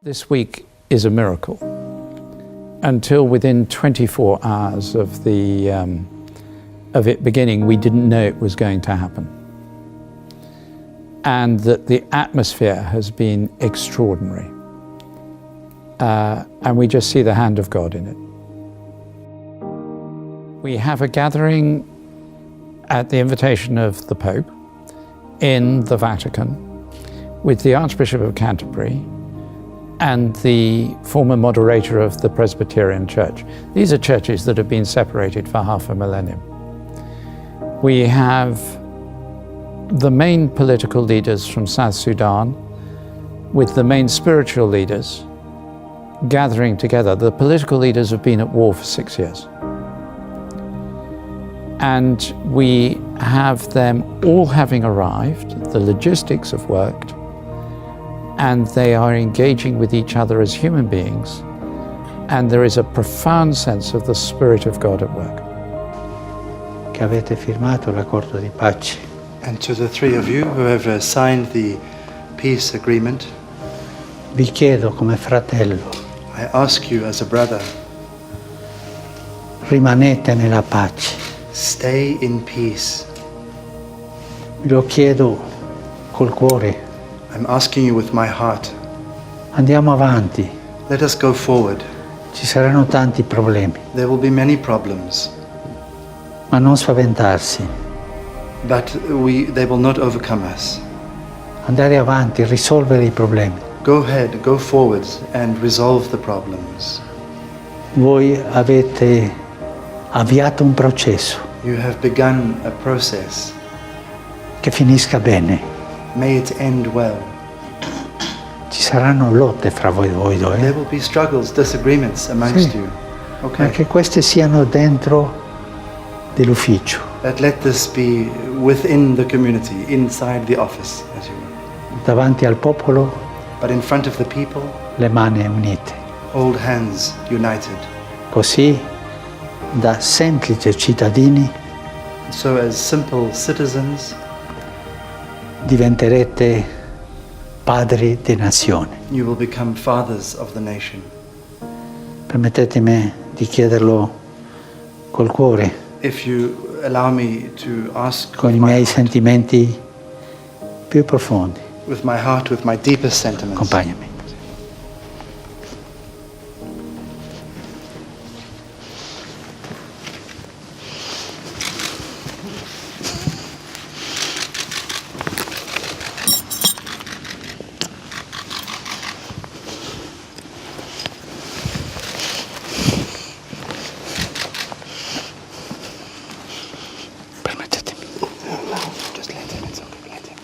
This week is a miracle. Until within 24 hours of it beginning, we didn't know it was going to happen. And that the atmosphere has been extraordinary. And we just see the hand of God in it. We have a gathering at the invitation of the Pope in the Vatican with the Archbishop of Canterbury and the former moderator of the Presbyterian Church. These are churches that have been separated for half a millennium. We have the main political leaders from South Sudan with the main spiritual leaders gathering together. The political leaders have been at war for 6 years. And we have them all having arrived, the logistics have worked, and they are engaging with each other as human beings, and there is a profound sense of the Spirit of God at work. Che avete firmato l'accordo di pace. And to the three of you who have signed the peace agreement, vi chiedo come fratello, I ask you as a brother, rimanete nella pace. stay in peace. Vi lo chiedo col cuore. I'm asking you with my heart. Andiamo avanti. Let us go forward. Ci saranno tanti problemi, There will be many problems, ma non spaventarsi. but they will not overcome us. Andare avanti, risolvere i problemi. Go ahead, go forward and resolve the problems. Voi avete avviato un processo You have begun a process. che finisca bene. May it end well. Ci saranno lotte fra voi due, There will be struggles, disagreements amongst Sì. you. ma Okay. che queste siano dentro dell'ufficio. But let this be within the community, inside the office, as you will. Davanti al popolo, But in front of the people, le mani unite. hold hands united. Così, da semplici cittadini, So as simple citizens, diventerete padri di nazione. you will become fathers of the nation. Permettetemi di chiederlo col cuore, If you allow me to ask con i miei sentimenti più profondi. with my heart, with my deepest sentiments. Accompagnami. Permettetemi. Just let him, it's okay, let him.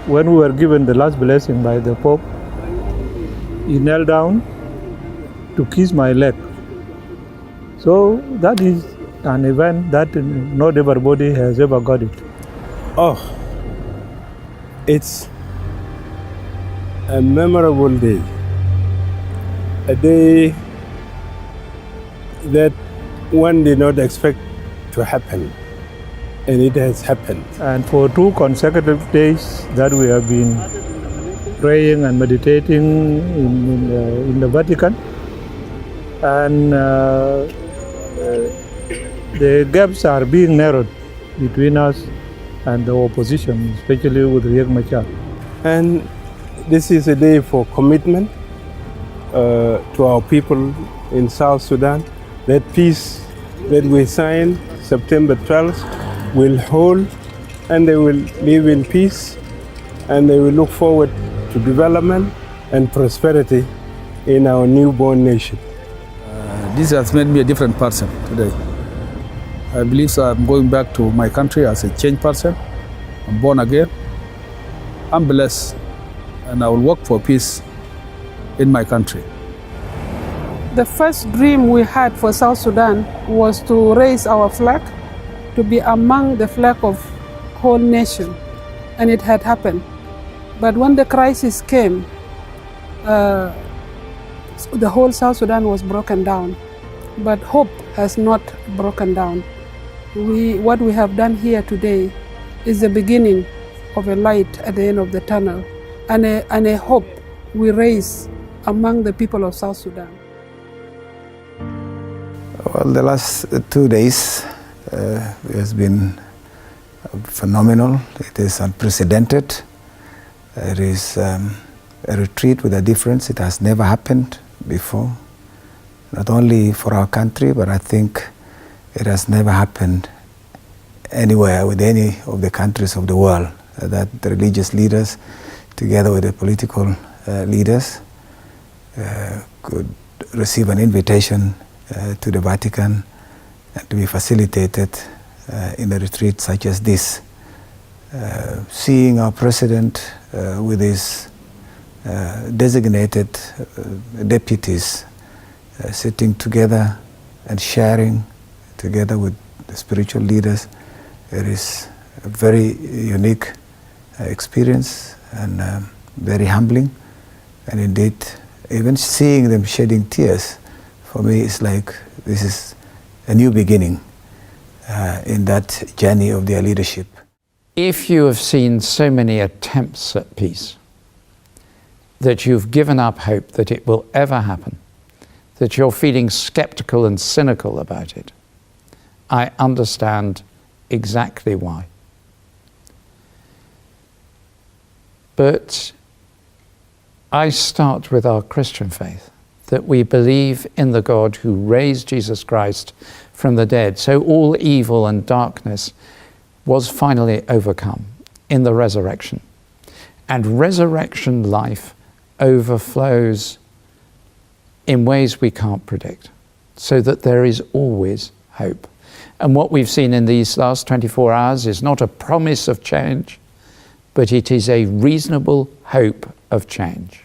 When we were given the last blessing by the Pope, he knelt down to kiss my leg. So that is an event that not everybody has ever got it. Oh, it's a memorable day. A day that one did not expect to happen. And it has happened. And for 2 consecutive days that we have been praying and meditating in the Vatican, and the gaps are being narrowed between us and the opposition, especially with Riek Machar. And this is a day for commitment to our people in South Sudan. That peace that we signed September 12th will hold, and they will live in peace, and they will look forward to development and prosperity in our newborn nation. This has made me a different person today. I believe I'm going back to my country as a changed person. I'm born again. I'm blessed, and I will work for peace in my country. The first dream we had for South Sudan was to raise our flag, to be among the flag of whole nation, and it had happened. But when the crisis came, the whole South Sudan was broken down. But hope has not broken down. What we have done here today is the beginning of a light at the end of the tunnel, and a hope we raise among the people of South Sudan. Well, the last 2 days has been phenomenal. It is unprecedented. It is a retreat with a difference. It has never happened before, not only for our country, but I think it has never happened anywhere with any of the countries of the world, that the religious leaders, together with the political leaders, could receive an invitation to the Vatican and to be facilitated in a retreat such as this. Seeing our president with his designated deputies sitting together and sharing together with the spiritual leaders, it is a very unique experience and very humbling. And indeed, even seeing them shedding tears, for me, it's like this is a new beginning in that journey of their leadership. If you have seen so many attempts at peace, that you've given up hope that it will ever happen, that you're feeling skeptical and cynical about it, I understand exactly why. But I start with our Christian faith, that we believe in the God who raised Jesus Christ from the dead, so all evil and darkness was finally overcome in the resurrection. And resurrection life overflows in ways we can't predict, so that there is always hope. And what we've seen in these last 24 hours is not a promise of change, but it is a reasonable hope of change.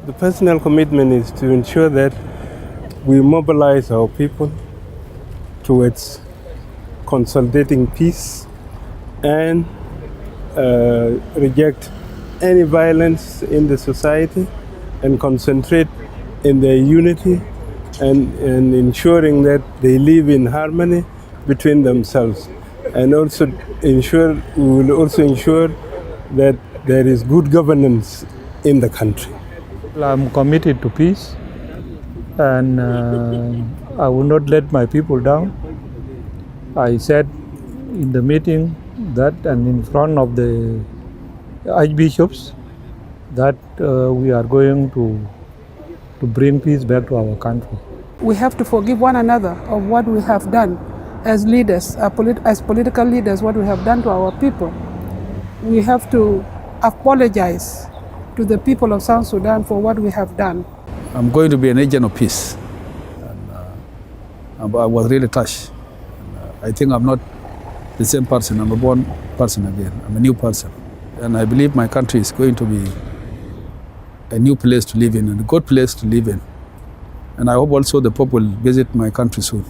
The personal commitment is to ensure that we mobilize our people towards consolidating peace and reject any violence in the society and concentrate in their unity and ensuring that they live in harmony between themselves. And also we will also ensure that there is good governance in the country. I'm committed to peace, and I will not let my people down. I said in the meeting that, and in front of the archbishops, that we are going to bring peace back to our country. We have to forgive one another of what we have done as leaders, as political leaders, what we have done to our people. We have to apologize to the people of South Sudan for what we have done. I'm going to be an agent of peace. And, I was really touched. I think I'm not the same person. I'm a born person again. I'm a new person. And I believe my country is going to be a new place to live in and a good place to live in. And I hope also the Pope will visit my country soon.